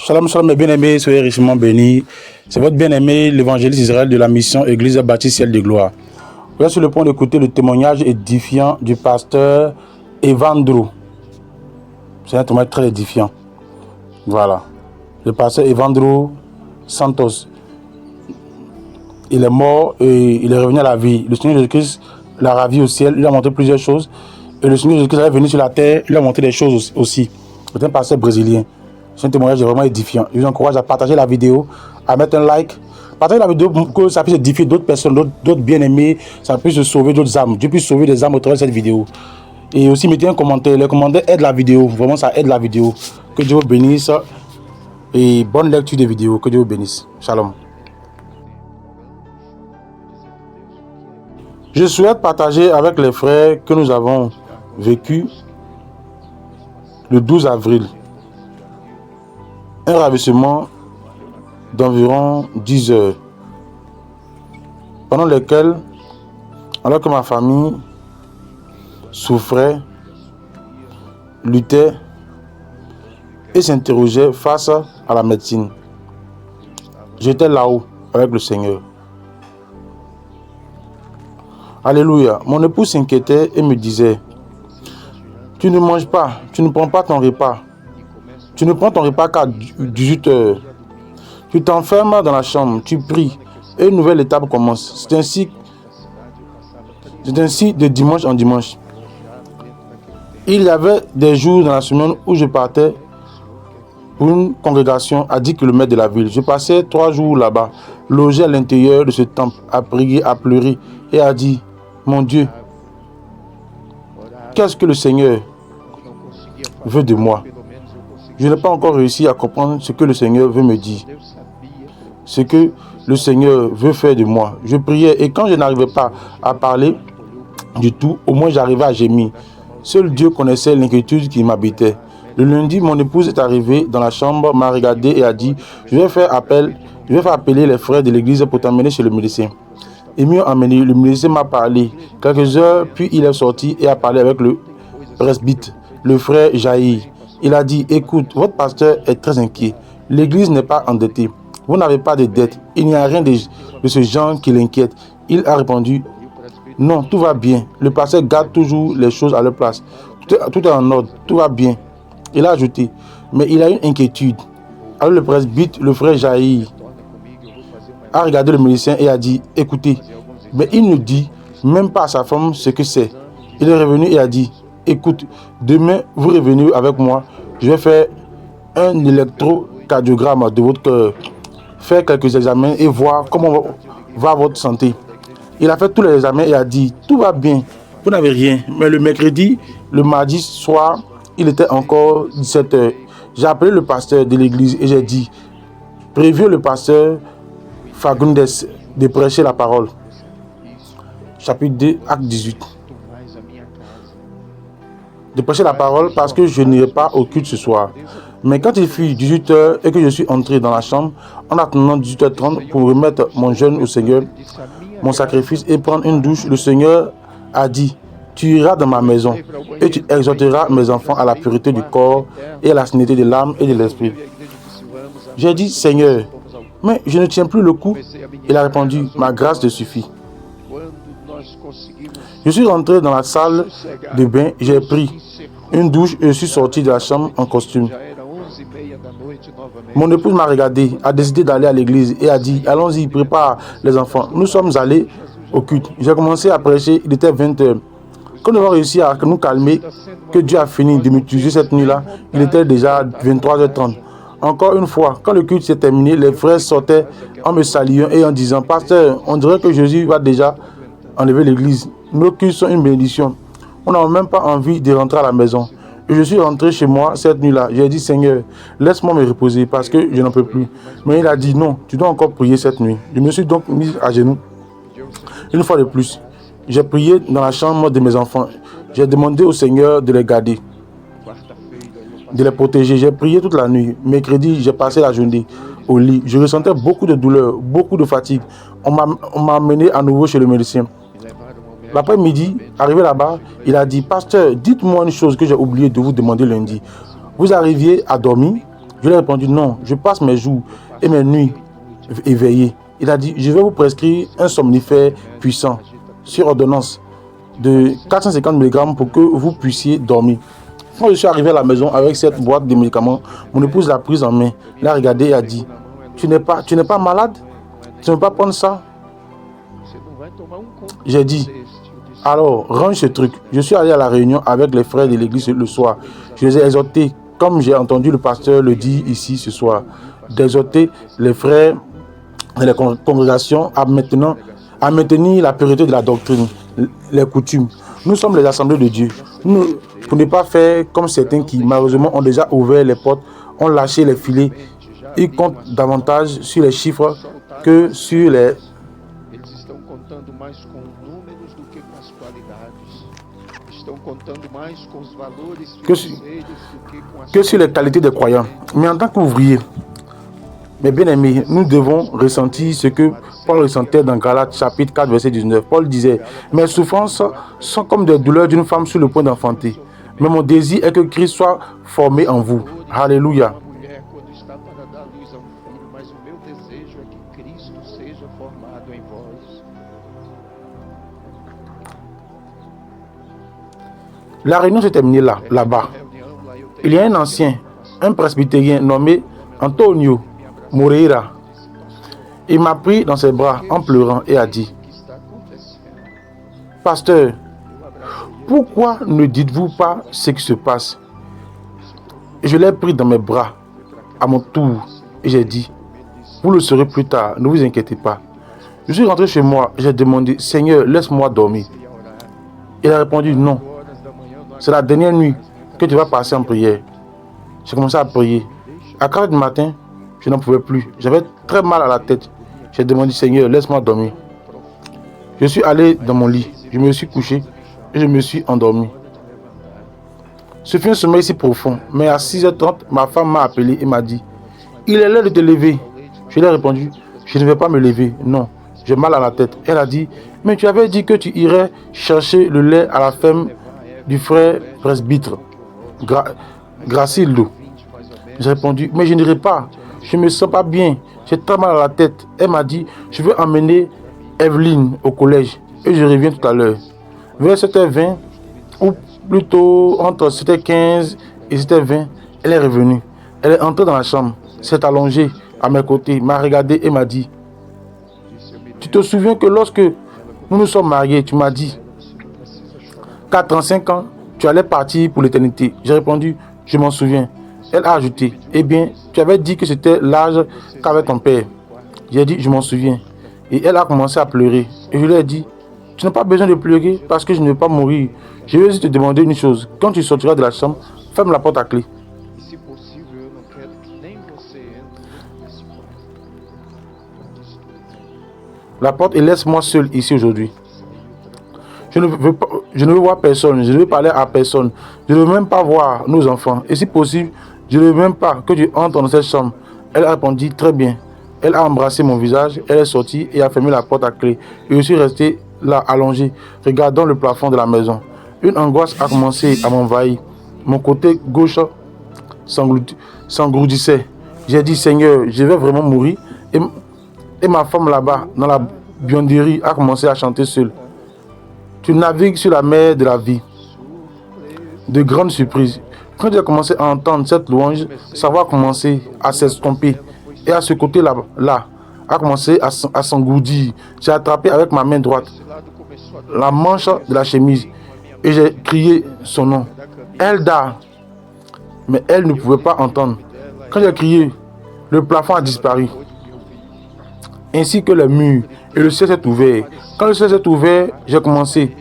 Shalom, shalom, mes bien-aimés, soyez richement bénis. C'est votre bien-aimé, l'évangéliste Israël de la mission Église Baptiste Ciel de Gloire. Vous êtes sur le point d'écouter le témoignage édifiant du pasteur Evandro. C'est un témoignage très édifiant. Voilà. Le pasteur Evandro Santos. Il est mort et il est revenu à la vie. Le Seigneur Jésus-Christ l'a ravi au ciel. Il lui a montré plusieurs choses. Et le Seigneur Jésus-Christ est venu sur la terre. Il lui a montré des choses aussi. C'est un pasteur brésilien. C'est un témoignage vraiment édifiant. Je vous encourage à partager la vidéo, à mettre un like. Partagez la vidéo pour que ça puisse édifier d'autres personnes, d'autres bien-aimés. Ça puisse sauver d'autres âmes. Dieu puisse sauver des âmes au travers de cette vidéo. Et aussi, mettez un commentaire. Les commentaires aident la vidéo. Vraiment, ça aide la vidéo. Que Dieu vous bénisse. Et bonne lecture des vidéos. Que Dieu vous bénisse. Shalom. Je souhaite partager avec les frères que nous avons vécu le 12 avril. Un ravissement d'environ 10 heures, pendant lesquelles, alors que ma famille souffrait, luttait et s'interrogeait face à la médecine, j'étais là-haut avec le Seigneur. Alléluia. Mon épouse s'inquiétait et me disait: tu ne manges pas, tu ne prends pas ton repas. Tu ne prends ton repas qu'à 18 heures. Tu t'enfermes dans la chambre, tu pries et une nouvelle étape commence. C'est ainsi de dimanche en dimanche. Il y avait des jours dans la semaine où je partais pour une congrégation à 10 km de la ville. Je passais 3 jours là-bas, logé à l'intérieur de ce temple, à prier, à pleurer et à dire: mon Dieu, qu'est-ce que le Seigneur veut de moi? Je n'ai pas encore réussi à comprendre ce que le Seigneur veut me dire, ce que le Seigneur veut faire de moi. Je priais et quand je n'arrivais pas à parler du tout, au moins j'arrivais à gémir. Seul Dieu connaissait l'inquiétude qui m'habitait. Le lundi, mon épouse est arrivée dans la chambre, m'a regardé et a dit: je vais faire appeler les frères de l'église pour t'emmener chez le médecin. Ils m'ont emmené, le médecin m'a parlé quelques heures, puis il est sorti et a parlé avec le presbyte, le frère Jaïr. Il a dit: écoute, votre pasteur est très inquiet. L'église n'est pas endettée. Vous n'avez pas de dette. Il n'y a rien de ce genre qui l'inquiète. Il a répondu: non, tout va bien. Le pasteur garde toujours les choses à leur place. Tout est en ordre, tout va bien. Il a ajouté: mais il a une inquiétude. Alors le presbyte, le frère Jaïr, a regardé le médecin et a dit: écoutez, mais il ne dit même pas à sa femme ce que c'est. Il est revenu et a dit: écoute, demain vous revenez avec moi. Je vais faire un électrocardiogramme de votre cœur, faire quelques examens et voir comment va votre santé. Il a fait tous les examens et a dit: tout va bien, vous n'avez rien. Mais le mercredi, le mardi soir, il était encore 17 heures. J'ai appelé le pasteur de l'église et j'ai dit: préviens le pasteur Fagundes de prêcher la parole. Chapitre 2, acte 18. De prêcher la parole parce que je n'irai pas au culte ce soir. Mais quand il fut 18h et que je suis entré dans la chambre, en attendant 18h30 pour remettre mon jeûne au Seigneur, mon sacrifice et prendre une douche, le Seigneur a dit: tu iras dans ma maison et tu exhorteras mes enfants à la pureté du corps et à la sainteté de l'âme et de l'esprit. J'ai dit: Seigneur, mais je ne tiens plus le coup. Il a répondu: ma grâce te suffit. Je suis rentré dans la salle de bain, j'ai pris une douche et je suis sorti de la chambre en costume. Mon épouse m'a regardé, a décidé d'aller à l'église et a dit: allons-y, prépare les enfants. Nous sommes allés au culte. J'ai commencé à prêcher, il était 20h. Quand nous avons réussi à nous calmer, que Dieu a fini de m'utiliser cette nuit-là, il était déjà 23h30. Encore une fois, quand le culte s'est terminé, les frères sortaient en me saluant et en disant: pasteur, on dirait que Jésus va déjà enlever l'église. Nos cultes sont une bénédiction. On n'a même pas envie de rentrer à la maison. Et je suis rentré chez moi cette nuit-là. J'ai dit: Seigneur, laisse-moi me reposer parce que je n'en peux plus. Mais il a dit: non, tu dois encore prier cette nuit. Je me suis donc mis à genoux. Une fois de plus, j'ai prié dans la chambre de mes enfants. J'ai demandé au Seigneur de les garder, de les protéger. J'ai prié toute la nuit. Mercredi, j'ai passé la journée au lit. Je ressentais beaucoup de douleur, beaucoup de fatigue. On m'a amené à nouveau chez le médecin. L'après-midi, arrivé là-bas, il a dit: pasteur, dites-moi une chose que j'ai oublié de vous demander lundi. Vous arriviez à dormir? Je lui ai répondu, non, je passe mes jours et mes nuits éveillés. Il a dit, je vais vous prescrire un somnifère puissant sur ordonnance de 450 mg pour que vous puissiez dormir. Quand je suis arrivé à la maison avec cette boîte de médicaments, mon épouse l'a prise en main, l'a regardée et a dit, tu n'es pas malade? Tu ne veux pas prendre ça? J'ai dit, alors range ce truc. Je suis allé à la réunion avec les frères de l'église le soir. Je les ai exhortés, comme j'ai entendu le pasteur le dire ici ce soir, d'exhorter les frères et les congrégations à maintenir la pureté de la doctrine, les coutumes. Nous sommes les assemblées de Dieu. Pour ne pas faire comme certains qui, malheureusement, ont déjà ouvert les portes, ont lâché les filets. Ils comptent davantage sur les chiffres que sur les... que sur les qualités des croyants. Mais en tant qu'ouvriers, mes bien-aimés, nous devons ressentir ce que Paul ressentait dans Galates chapitre 4, verset 19. Paul disait, mes souffrances sont comme des douleurs d'une femme sur le point d'enfanter. Mais mon désir est que Christ soit formé en vous. Alléluia. La réunion s'est terminée là-bas. Il y a un ancien, un presbytérien nommé Antonio Moreira. Il m'a pris dans ses bras en pleurant et a dit, pasteur, pourquoi ne dites-vous pas ce qui se passe? Je l'ai pris dans mes bras à mon tour et j'ai dit, vous le saurez plus tard, ne vous inquiétez pas. Je suis rentré chez moi, j'ai demandé, Seigneur, laisse-moi dormir. Il a répondu, non, c'est la dernière nuit que tu vas passer en prière. J'ai commencé à prier. À 4 h du matin, je n'en pouvais plus. J'avais très mal à la tête. J'ai demandé, Seigneur, laisse-moi dormir. Je suis allé dans mon lit, je me suis couché et je me suis endormi. Ce fut un sommeil si profond, mais à 6 h 30, ma femme m'a appelé et m'a dit, il est l'heure de te lever. Je lui ai répondu, je ne vais pas me lever, non, j'ai mal à la tête. Elle a dit, mais tu avais dit que tu irais chercher le lait à la ferme du frère presbytre Gracildo. J'ai répondu, mais je n'irai pas, je ne me sens pas bien, j'ai très mal à la tête. Elle m'a dit, je vais emmener Evelyne au collège et je reviens tout à l'heure. Vers 7 h 20, ou plutôt entre 7 h 15 et 7 h 20, elle est revenue. Elle est entrée dans la chambre, s'est allongée à mes côtés, m'a regardé et m'a dit, tu te souviens que lorsque nous nous sommes mariés, tu m'as dit qu'à 35 ans, tu allais partir pour l'éternité. J'ai répondu, je m'en souviens. Elle a ajouté, eh bien, tu avais dit que c'était l'âge qu'avait ton père. J'ai dit, je m'en souviens. Et elle a commencé à pleurer. Et je lui ai dit, tu n'as pas besoin de pleurer parce que je ne veux pas mourir. Je vais juste te demander une chose. Quand tu sortiras de la chambre, ferme la porte à clé. La porte et laisse-moi seul ici aujourd'hui. Je ne veux voir personne, je ne veux parler à personne. Je ne veux même pas voir nos enfants. Et si possible, je ne veux même pas que tu entres dans cette chambre. Elle a répondu, très bien. Elle a embrassé mon visage, elle est sortie et a fermé la porte à clé. Et je suis resté là, allongé, regardant le plafond de la maison. Une angoisse a commencé à m'envahir. Mon côté gauche s'engloutissait. J'ai dit, Seigneur, je vais vraiment mourir. Et ma femme là-bas, dans la buanderie, a commencé à chanter seule. Tu navigues sur la mer de la vie. De grandes surprises. Quand j'ai commencé à entendre cette louange, sa voix a commencé à s'estomper. Et à ce côté-là, a commencé à s'engourdir. J'ai attrapé avec ma main droite la manche de la chemise et j'ai crié son nom. Elda. Mais elle ne pouvait pas entendre. Quand j'ai crié, le plafond a disparu. Ainsi que les murs. Et le ciel s'est ouvert. Quand le ciel s'est ouvert, j'ai commencé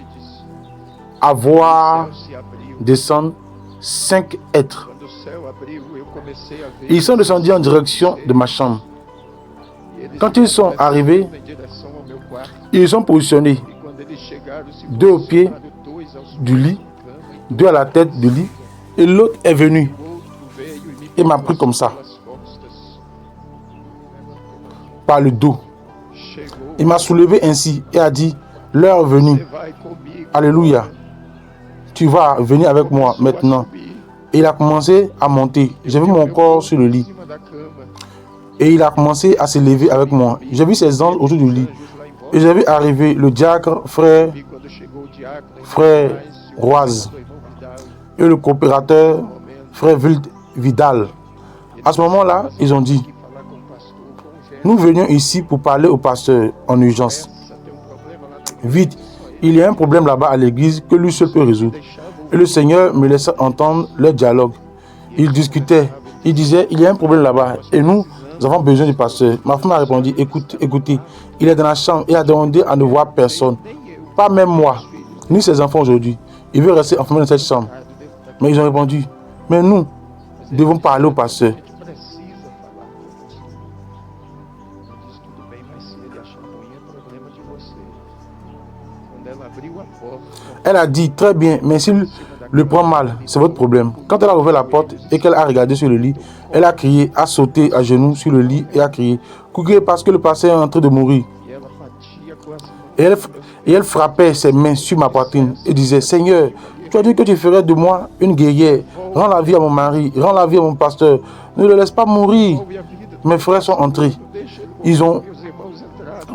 à voir descendre 5 êtres. Ils sont descendus en direction de ma chambre. Quand ils sont arrivés, ils sont positionnés 2 au pied du lit, 2 à la tête du lit, et l'autre est venu et m'a pris comme ça, par le dos. Il m'a soulevé ainsi et a dit, l'heure est venue. Alléluia. Tu vas venir avec moi maintenant. Et il a commencé à monter. J'ai vu mon corps sur le lit. Et il a commencé à se lever avec moi. J'ai vu ces anges autour du lit. Et j'ai vu arriver le diacre, frère Roise, et le coopérateur, frère Vidal. À ce moment-là, ils ont dit, nous venions ici pour parler au pasteur en urgence. Vite, il y a un problème là-bas à l'église que lui seul peut résoudre. Et le Seigneur me laissa entendre leur dialogue. Ils discutaient. Ils disaient, il y a un problème là-bas et nous avons besoin du pasteur. Ma femme a répondu, écoutez, il est dans la chambre et a demandé à ne voir personne. Pas même moi, ni ses enfants aujourd'hui. Il veut rester enfermé dans cette chambre. Mais ils ont répondu, mais nous devons parler au pasteur. Elle a dit, très bien, mais s'il le prend mal, c'est votre problème. Quand elle a ouvert la porte et qu'elle a regardé sur le lit, elle a crié, a sauté à genoux sur le lit et a crié, coucou, parce que le pasteur est en train de mourir. Et elle frappait ses mains sur ma poitrine et disait, Seigneur, tu as dit que tu ferais de moi une guerrière. Rends la vie à mon mari, rends la vie à mon pasteur. Ne le laisse pas mourir. Mes frères sont entrés. Ils ont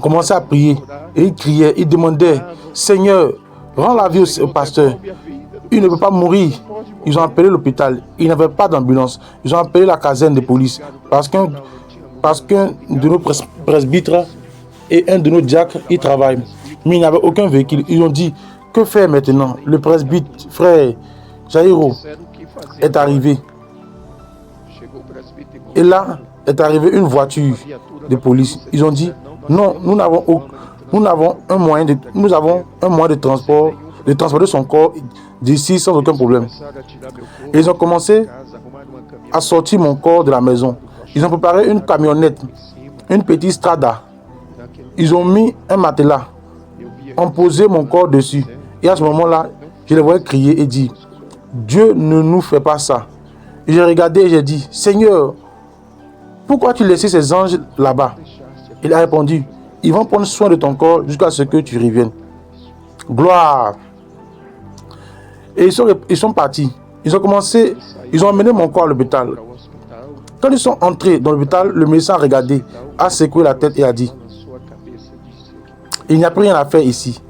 commencé à prier et ils criaient, ils demandaient, Seigneur, rends la vie au pasteur. Il ne peut pas mourir. Ils ont appelé l'hôpital. Il n'y avait pas d'ambulance. Ils ont appelé la caserne de police parce qu'un de nos presbytres et un de nos diacres y travaillent. Mais il n'y avait aucun véhicule. Ils ont dit, que faire maintenant? Le presbytre, frère Jairo, est arrivé. Et là est arrivée une voiture de police. Ils ont dit, non, nous avons un moyen de transport, de transporter son corps d'ici sans aucun problème. Et ils ont commencé à sortir mon corps de la maison. Ils ont préparé une camionnette, une petite Strada. Ils ont mis un matelas, ont posé mon corps dessus. Et à ce moment-là, je les voyais crier et dire, Dieu ne nous fait pas ça. Et j'ai regardé et j'ai dit, Seigneur, pourquoi tu laisses ces anges là-bas? Il a répondu, ils vont prendre soin de ton corps jusqu'à ce que tu reviennes. Gloire. Et ils sont partis. Ils ont emmené mon corps à l'hôpital. Quand ils sont entrés dans l'hôpital, le médecin a regardé, a secoué la tête et a dit, il n'y a plus rien à faire ici.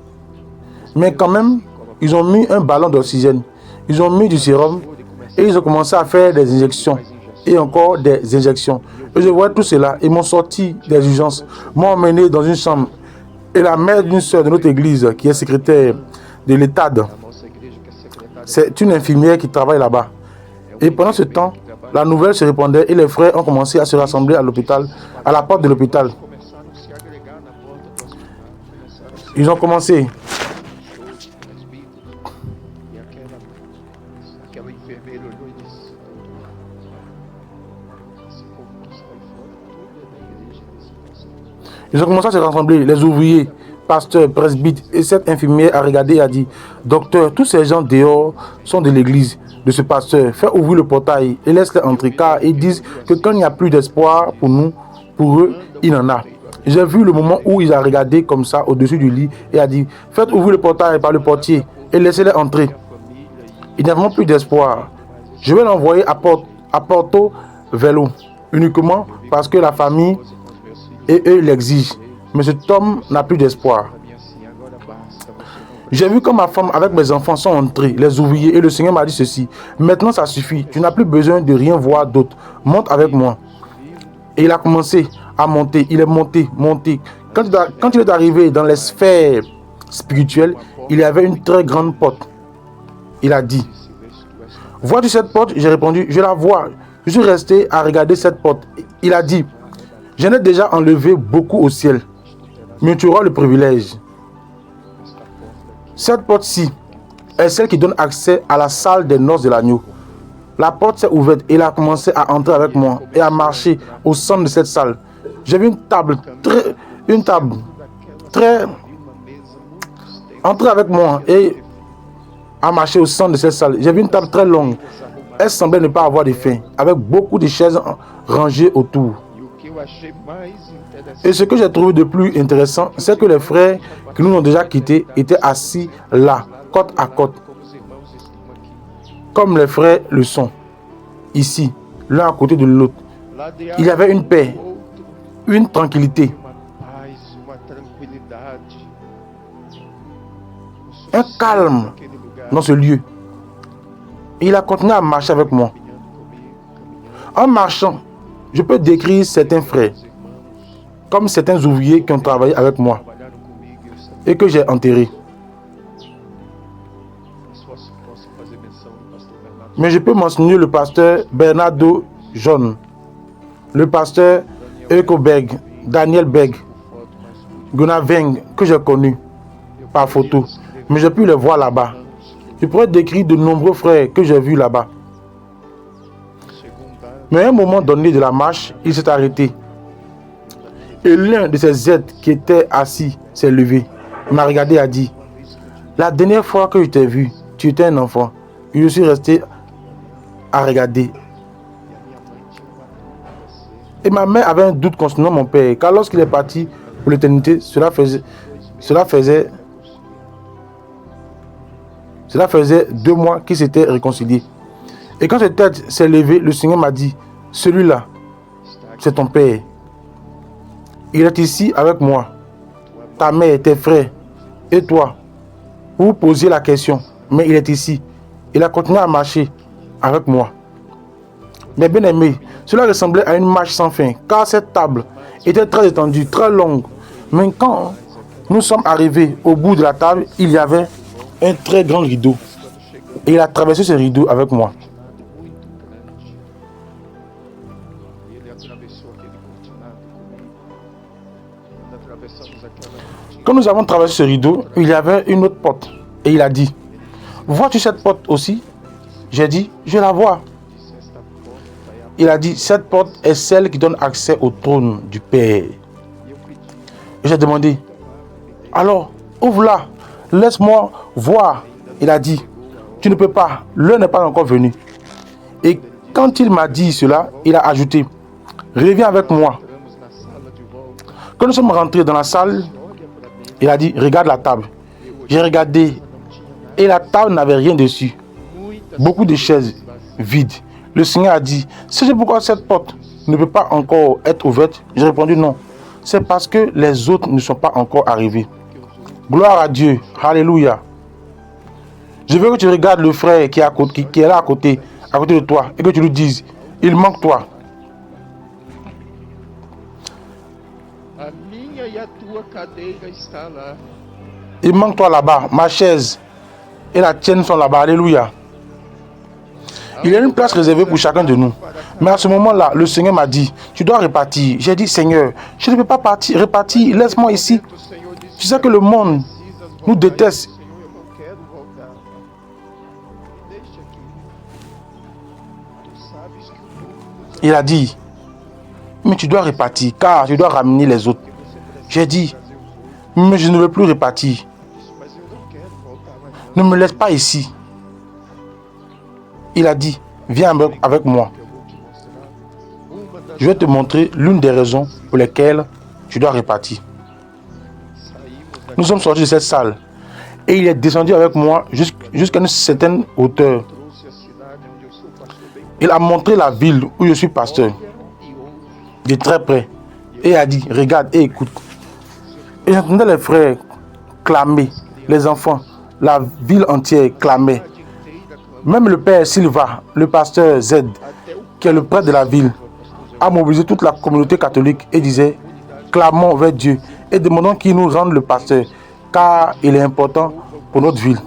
Mais quand même, ils ont mis un ballon d'oxygène, ils ont mis du sérum et ils ont commencé à faire des injections et encore des injections. Et je vois tout cela, ils m'ont sorti des urgences, m'ont emmené dans une chambre. Et la mère d'une soeur de notre église, qui est secrétaire de l'EHTAD, c'est une infirmière qui travaille là-bas. Et pendant ce temps, la nouvelle se répandait et les frères ont commencé à se rassembler à l'hôpital, à la porte de l'hôpital. Ils ont commencé. Ils ont commencé à se rassembler, les ouvriers, pasteurs, presbytes, et cette infirmière a regardé et a dit, docteur, tous ces gens dehors sont de l'église de ce pasteur. Fais ouvrir le portail et laisse-les entrer, car ils disent que quand il n'y a plus d'espoir pour nous, pour eux, il en a. J'ai vu le moment où il a regardé comme ça au-dessus du lit et a dit, faites ouvrir le portail par le portier et laissez-les entrer. Ils n'avons plus d'espoir. Je vais l'envoyer à Porto Velo, uniquement parce que la famille et eux l'exigent. Mais cet homme n'a plus d'espoir. J'ai vu comme ma femme avec mes enfants sont entrés, les ouvriers, et le Seigneur m'a dit ceci. Maintenant ça suffit, tu n'as plus besoin de rien voir d'autre. Monte avec moi. Et il a commencé à monter. Il est monté. Quand il est arrivé dans les sphères spirituelles, il y avait une très grande porte. Il a dit, vois-tu cette porte? J'ai répondu, je la vois. Je suis resté à regarder cette porte. Il a dit, j'en ai déjà enlevé beaucoup au ciel, mais tu auras le privilège. Cette porte-ci est celle qui donne accès à la salle des noces de l'agneau. La porte s'est ouverte et il a commencé à entrer avec moi et à marcher au centre de cette salle. J'ai vu une table très entrer avec moi et à marcher au centre de cette salle. J'ai vu une table très longue. Elle semblait ne pas avoir de fin, avec beaucoup de chaises rangées autour. Et ce que j'ai trouvé de plus intéressant, c'est que les frères qui nous ont déjà quittés étaient assis là, côte à côte, comme les frères le sont, ici, l'un à côté de l'autre. il y avait une paix, une tranquillité, un calme dans ce lieu. Et il a continué à marcher avec moi. En marchant, je peux décrire certains frères, comme certains ouvriers qui ont travaillé avec moi et que j'ai enterrés. Mais je peux mentionner le pasteur Bernardo John, le pasteur Eko Beg, Daniel Beg, Gunnar Weng, que j'ai connu par photo. Mais j'ai pu les voir là-bas. Je pourrais décrire de nombreux frères que j'ai vus là-bas. Mais à un moment donné de la marche, il s'est arrêté. Et l'un de ces êtres qui était assis s'est levé. Il m'a regardé et a dit: la dernière fois que je t'ai vu, tu étais un enfant. Et je suis resté à regarder. Et ma mère avait un doute concernant mon père, car lorsqu'il est parti pour l'éternité, cela faisait 2 mois qu'ils s'étaient réconciliés. Et quand cette tête s'est levée, le Seigneur m'a dit: celui-là, c'est ton père. Il est ici avec moi. Ta mère, tes frères et toi. Vous posiez la question, mais il est ici. Il a continué à marcher avec moi. Mais bien aimé, cela ressemblait à une marche sans fin, car cette table était très étendue, très longue. Mais quand nous sommes arrivés au bout de la table, il y avait un très grand rideau. Et il a traversé ce rideau avec moi. Quand nous avons traversé ce rideau, il y avait une autre porte. Et il a dit: vois-tu cette porte aussi? J'ai dit: je la vois. Il a dit: cette porte est celle qui donne accès au trône du Père. Et j'ai demandé: alors, ouvre-la, laisse-moi voir. Il a dit: tu ne peux pas, l'heure n'est pas encore venue. Et quand il m'a dit cela, il a ajouté: reviens avec moi. Quand nous sommes rentrés dans la salle, il a dit: regarde la table. J'ai regardé et la table n'avait rien dessus. Beaucoup de chaises vides. Le Seigneur a dit: c'est pourquoi cette porte ne peut pas encore être ouverte. J'ai répondu: non. C'est parce que les autres ne sont pas encore arrivés. Gloire à Dieu. Alléluia. Je veux que tu regardes le frère qui est là à côté de toi, et que tu lui dises: il manque toi. Il manque toi là-bas. Ma chaise et la tienne sont là-bas. Alléluia. Il y a une place réservée pour chacun de nous. Mais à ce moment-là, le Seigneur m'a dit: tu dois repartir. J'ai dit: Seigneur, je ne peux pas repartir. Laisse-moi ici. Tu sais que le monde nous déteste. Il a dit: mais tu dois repartir, car tu dois ramener les autres. J'ai dit: mais je ne veux plus repartir. Ne me laisse pas ici. Il a dit: viens avec moi. Je vais te montrer l'une des raisons pour lesquelles tu dois repartir. Nous sommes sortis de cette salle et il est descendu avec moi jusqu'à une certaine hauteur. Il a montré la ville où je suis pasteur de très près et a dit: regarde et écoute. Et j'entendais les frères clamer, les enfants, la ville entière clamait. Même le père Silva, le pasteur Z, qui est le prêtre de la ville, a mobilisé toute la communauté catholique et disait: clamons vers Dieu et demandons qu'il nous rende le pasteur, car il est important pour notre ville.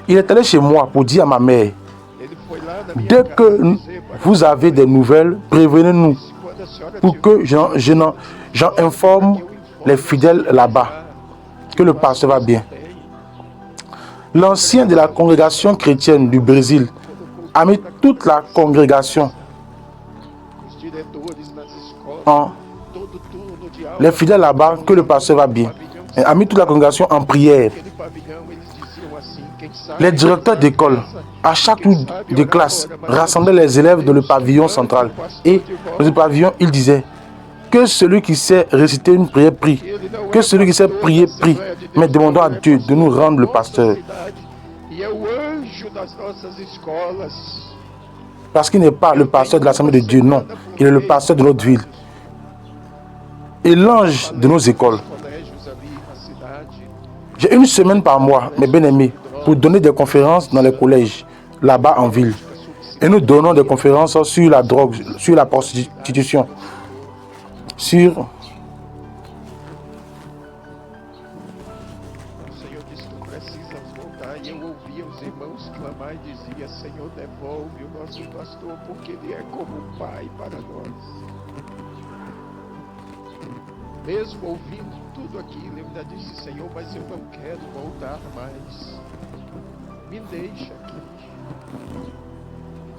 Il est allé chez moi pour dire à ma mère: dès que vous avez des nouvelles, prévenez-nous pour que j'en informe les fidèles là-bas que le pasteur va bien. L'ancien de la congrégation chrétienne du Brésil a mis toute la congrégation les fidèles là-bas que le pasteur va bien. Et a mis toute la congrégation en prière. Les directeurs d'école, à chaque tour de classe, rassemblaient les élèves dans le pavillon central. Et dans le pavillon, ils disaient: que celui qui sait réciter une prière prie. Que celui qui sait prier prie. Mais demandons à Dieu de nous rendre le pasteur. Parce qu'il n'est pas le pasteur de l'Assemblée de Dieu, non. Il est le pasteur de notre ville. Et l'ange de nos écoles. J'ai une semaine par mois, mes bien-aimés, pour donner des conférences dans les collèges, là-bas en ville. Et nous donnons des conférences sur la drogue, sur la prostitution, sur... Mesmo ouvindo tudo aquilo, eu ainda disse, Senhor, mas eu não quero voltar mais. Me deixa aqui.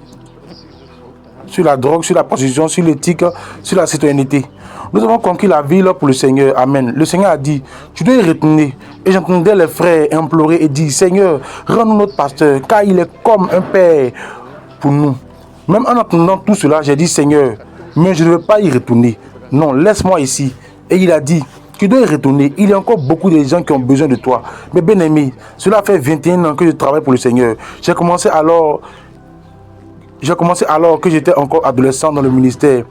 Ele disse, tu precisas voltar. Sur la drogue, sur la prostitution, sur l'éthique, sur la citoyenneté. Nous avons conquis la ville pour le Seigneur. Amen. Le Seigneur a dit, tu dois y retourner. Et j'entendais les frères implorer et dire, Seigneur, rends-nous notre pasteur, car il est comme un père pour nous. Même en entendant tout cela, j'ai dit, Seigneur, mais je ne veux pas y retourner. Non, laisse-moi ici. Et il a dit, tu dois y retourner. Il y a encore beaucoup de gens qui ont besoin de toi. Mais bien aimé, cela fait 21 ans que je travaille pour le Seigneur. J'ai commencé alors que j'étais encore adolescent dans le ministère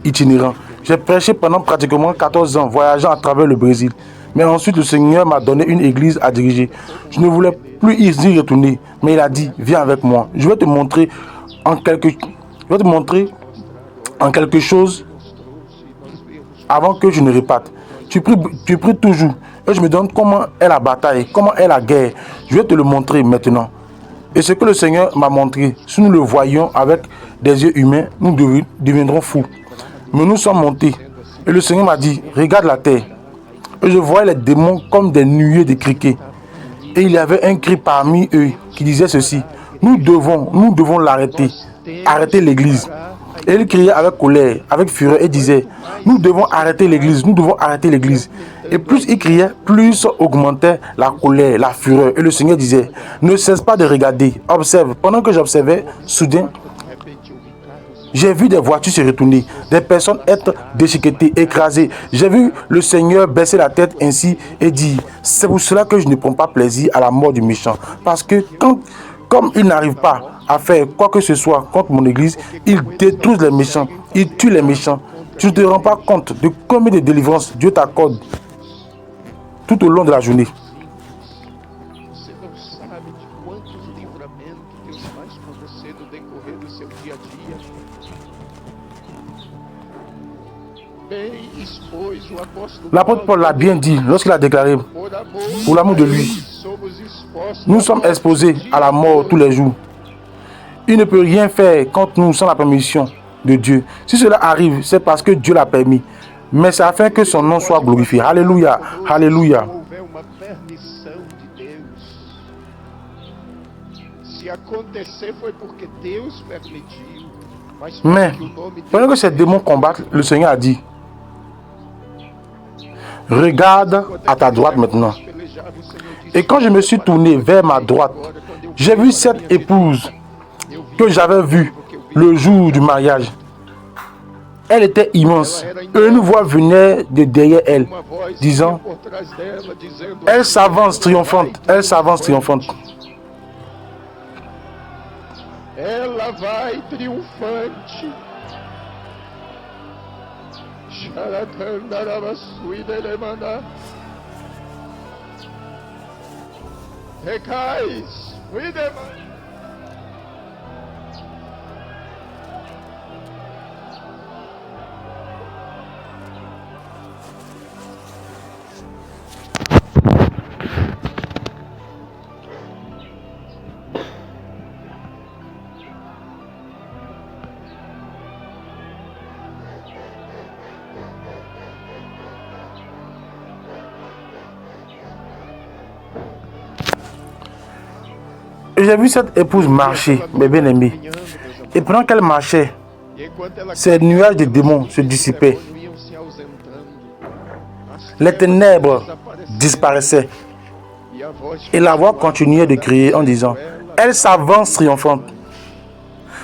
itinérant. J'ai prêché pendant pratiquement 14 ans, voyageant à travers le Brésil. Mais ensuite, le Seigneur m'a donné une église à diriger. Je ne voulais plus y retourner. Mais il a dit, viens avec moi. Je vais te montrer en quelque chose avant que je ne répate. Tu pries toujours. Et je me demande comment est la bataille, comment est la guerre. Je vais te le montrer maintenant. Et ce que le Seigneur m'a montré, si nous le voyons avec des yeux humains, nous deviendrons fous. Mais nous sommes montés. Et le Seigneur m'a dit, regarde la terre. Et je voyais les démons comme des nuées de criquets. Et il y avait un cri parmi eux qui disait ceci, nous devons l'arrêter, arrêter l'église. Et il criait avec colère, avec fureur et disait, nous devons arrêter l'église, nous devons arrêter l'église. Et plus il criait, plus augmentait la colère, la fureur. Et le Seigneur disait, ne cesse pas de regarder, observe. Pendant que j'observais, soudain, j'ai vu des voitures se retourner, des personnes être déchiquetées, écrasées. J'ai vu le Seigneur baisser la tête ainsi et dire, c'est pour cela que je ne prends pas plaisir à la mort du méchant. Parce que comme il n'arrive pas à faire quoi que ce soit contre mon église, il détruit les méchants, il tue les méchants. Tu ne te rends pas compte de combien de délivrances Dieu t'accorde tout au long de la journée. Você não sabe de quantos livramentos Deus faz por você no decorrer do seu dia a dia. Bem expôs o apóstolo L'apôtre Paul l'a bien dit lorsqu'il a déclaré, pour l'amour de lui, somos expostos nous sommes exposés à la mort tous les jours. Il ne peut rien faire contre nous sans la permission de Dieu. Si cela arrive, c'est parce que Dieu l'a permis. Mais c'est afin que son nom soit glorifié. Alléluia, alléluia. houver uma permissão de Deus. Se acontecer foi porque Deus permitiu. Mais pendant que ces démons combattent, le Seigneur a dit, regarde à ta droite maintenant. Et quand je me suis tourné vers ma droite, j'ai vu cette épouse que j'avais vue le jour du mariage. Elle était immense. Une voix venait de derrière elle, disant, elle s'avance triomphante, elle s'avance triomphante. Ela vai triunfante. Xaratandarabasuidelemana. Recais. Uidemana. Et j'ai vu cette épouse marcher, mes bien-aimés. Et pendant qu'elle marchait, ces nuages de démons se dissipaient. Les ténèbres disparaissaient. Et la voix continuait de crier en disant, elle s'avance triomphante.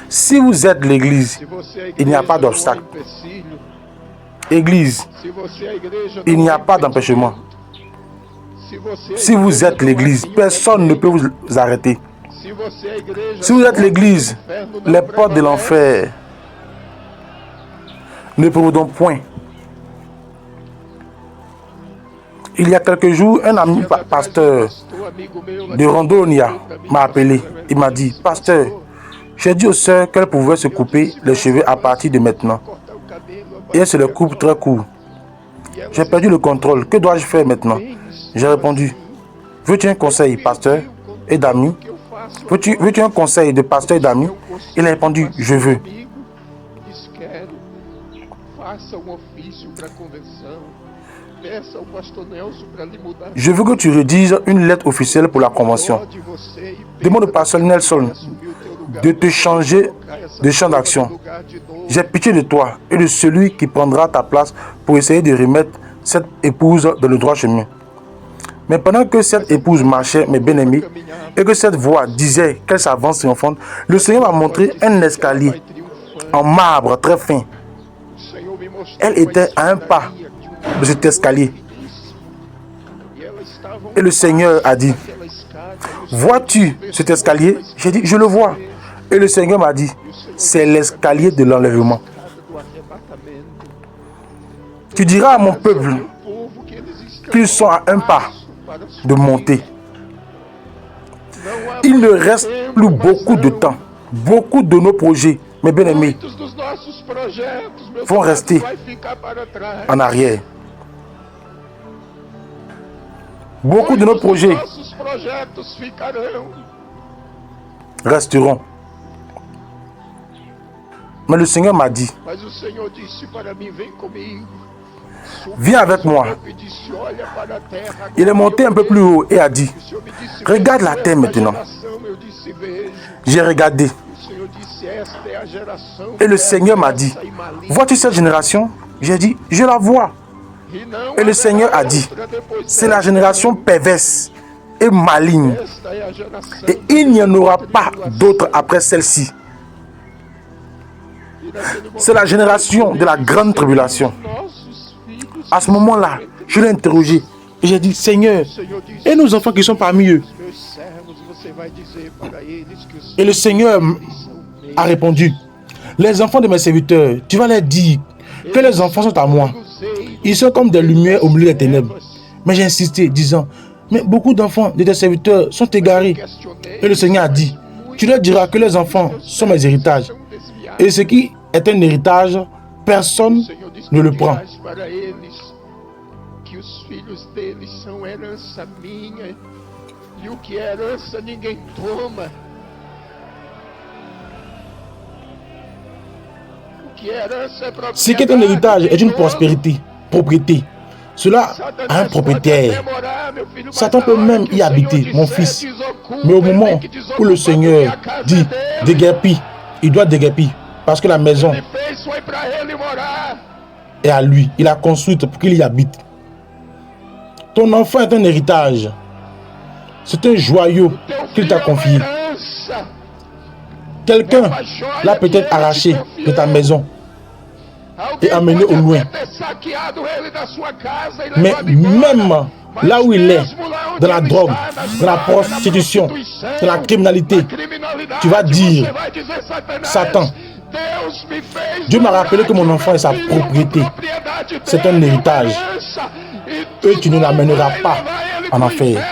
Si vous êtes l'église, il n'y a pas d'obstacle. Église, il n'y a pas d'empêchement. Si vous êtes l'église, personne ne peut vous arrêter. Si vous êtes l'Église, les portes de l'enfer ne prévaudront point. Il y a quelques jours, un ami pasteur de Rondonia m'a appelé. Il m'a dit, pasteur, j'ai dit aux sœurs qu'elles pouvaient se couper les cheveux à partir de maintenant. Et elles se les coupent très court. J'ai perdu le contrôle. Que dois-je faire maintenant? J'ai répondu, veux-tu un conseil, pasteur et d'amis? Veux-tu un conseil de pasteur et d'amis? Il a répondu, je veux. Je veux que tu rédiges une lettre officielle pour la convention. Demande au pasteur Nelson de te changer de champ d'action. J'ai pitié de toi et de celui qui prendra ta place pour essayer de remettre cette épouse dans le droit chemin. Mais pendant que cette épouse marchait, mes bien-aimés, et que cette voix disait qu'elle s'avance triomphante, le Seigneur m'a montré un escalier en marbre très fin. Elle était à un pas de cet escalier. Et le Seigneur a dit, vois-tu cet escalier? J'ai dit, je le vois. Et le Seigneur m'a dit, c'est l'escalier de l'enlèvement. Tu diras à mon peuple qu'ils sont à un pas de monter. Il ne reste plus beaucoup de temps. Beaucoup de nos projets, mes bien-aimés, vont rester en arrière. Beaucoup de nos projets resteront. Mais le Seigneur m'a dit, viens avec moi. Il est monté un peu plus haut et a dit, regarde la terre maintenant. J'ai regardé. Et le Seigneur m'a dit, vois-tu cette génération? J'ai dit, je la vois. Et le Seigneur a dit, c'est la génération perverse et maligne. Et il n'y en aura pas d'autre après celle-ci. C'est la génération de la grande tribulation. À ce moment-là, je l'ai interrogé. Et j'ai dit, Seigneur, et nos enfants qui sont parmi eux? Et le Seigneur a répondu, les enfants de mes serviteurs, tu vas leur dire que les enfants sont à moi. Ils sont comme des lumières au milieu des ténèbres. Mais j'ai insisté, disant, mais beaucoup d'enfants de tes serviteurs sont égarés. Et le Seigneur a dit, tu leur diras que les enfants sont mes héritages. Et ce qui est un héritage, personne ne le prend. Ce qui est un héritage est une prospérité, propriété. Cela a un propriétaire. Satan peut même y habiter, mon fils. Mais au moment où le Seigneur dit déguerpis, il doit déguerpir. Parce que la maison est à lui. Il a construite pour qu'il y habite. Ton enfant est un héritage. C'est un joyau qu'il t'a confié. Quelqu'un l'a peut-être arraché de ta maison et amené au loin. Mais même là où il est, dans la drogue, dans la prostitution, dans la criminalité, tu vas dire, Satan, Dieu m'a rappelé que mon enfant est sa propriété. C'est un héritage. Et tu ne l'amèneras pas en enfer.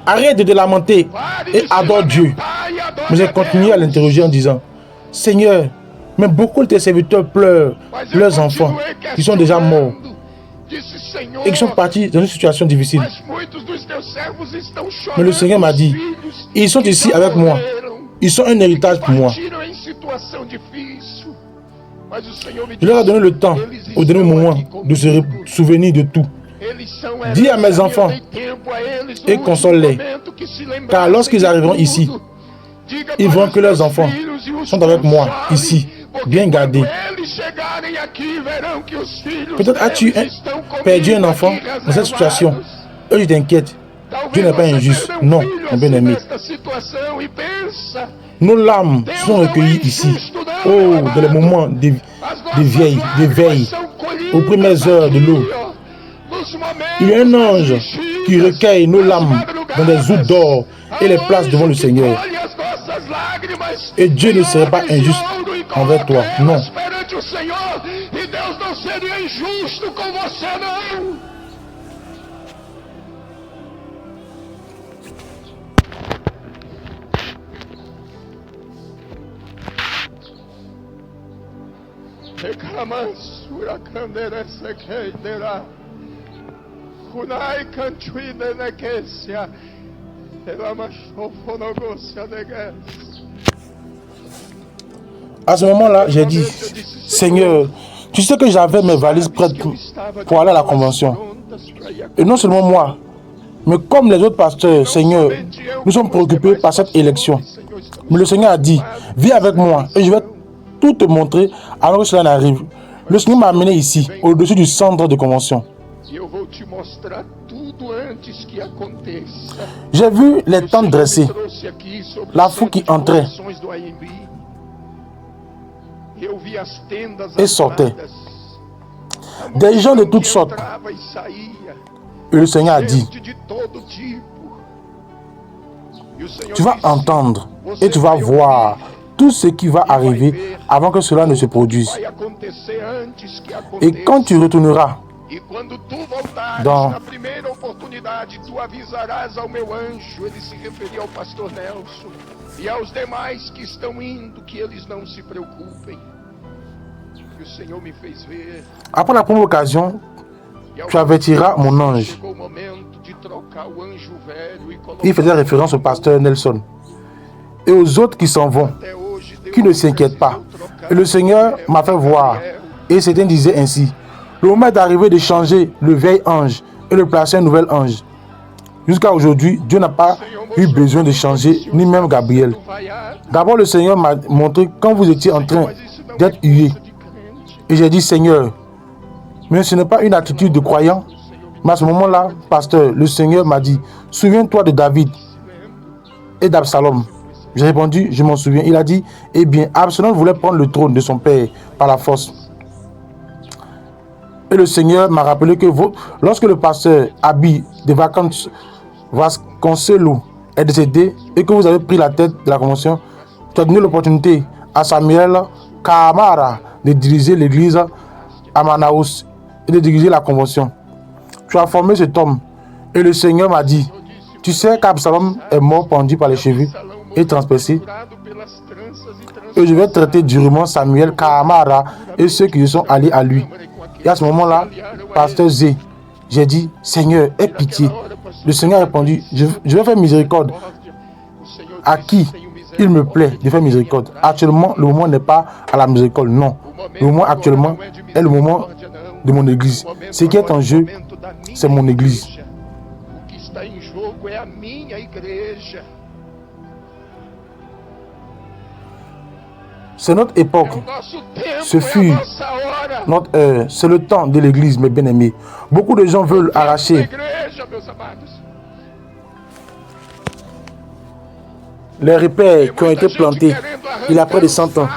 Arrête de te lamenter et adore Dieu. Mais j'ai continué à l'interroger en disant, Seigneur, mais beaucoup de tes serviteurs pleurent leurs enfants qui sont déjà morts et qui sont partis dans une situation difficile. Mais le Seigneur m'a dit, ils sont ici avec moi. Ils sont un héritage pour moi. Je leur ai donné le temps, au dernier moment, de se souvenir de tout. Dis à mes enfants et console-les, car lorsqu'ils arriveront ici, ils verront que leurs enfants sont avec moi ici, bien gardés. Peut-être as-tu perdu un enfant dans cette situation et tu t'inquiètes. Dieu n'est pas injuste. Non, mon bien-aimé. Nos larmes sont recueillies ici. Oh, dans les moments de veille, aux premières heures de l'eau. Il y a un ange qui recueille nos larmes dans des outres d'or et les place devant le Seigneur. Et Dieu ne serait pas injuste envers toi. Non. À ce moment-là, j'ai dit, Seigneur, tu sais que j'avais mes valises prêtes pour aller à la convention. Et non seulement moi, mais comme les autres pasteurs, Seigneur, nous sommes préoccupés par cette élection. Mais le Seigneur a dit, viens avec moi et je vais tout te montrer avant que cela n'arrive. Le Seigneur m'a amené ici, au-dessus du centre de convention. J'ai vu les tentes dressées, la foule qui entrait et sortait, des gens de toutes sortes. Et le Seigneur a dit, tu vas entendre et tu vas voir tout ce qui va arriver avant que cela ne se produise. Et quand tu retourneras dans après la première occasion, tu avertiras mon ange. Il faisait référence au pasteur Nelson et aux autres qui s'en vont, qui ne s'inquiètent pas. Et le Seigneur m'a fait voir, et certains disaient ainsi, le moment est arrivé de changer le vieil ange et de placer un nouvel ange. Jusqu'à aujourd'hui, Dieu n'a pas eu besoin de changer, ni même Gabriel. D'abord, le Seigneur m'a montré quand vous étiez en train d'être hué. Et j'ai dit, Seigneur, mais ce n'est pas une attitude de croyant. Mais à ce moment-là, pasteur, le Seigneur m'a dit, souviens-toi de David et d'Absalom. J'ai répondu, je m'en souviens. Il a dit, eh bien, Absalom voulait prendre le trône de son père par la force. Et le Seigneur m'a rappelé que lorsque le pasteur Abi de vacances Vasconcelos est décédé et que vous avez pris la tête de la convention, tu as donné l'opportunité à Samuel Kamara de diriger l'église à Manaus et de diriger la convention. Tu as formé cet homme et le Seigneur m'a dit, tu sais qu'Absalom est mort pendu par les cheveux et transpercé. Et je vais traiter durement Samuel Kamara et ceux qui sont allés à lui. Et à ce moment-là, pasteur Zé, j'ai dit, Seigneur, aie pitié. Le Seigneur a répondu, je vais faire miséricorde à qui il me plaît de faire miséricorde. Actuellement, le moment n'est pas à la miséricorde, non. Le moment actuellement est le moment de mon église. Ce qui est en jeu, c'est mon église. C'est notre époque. Ce fut notre heure. C'est le temps de l'église, mes bien-aimés. Beaucoup de gens veulent arracher les repères qui ont été plantés il y a près de 100 ans.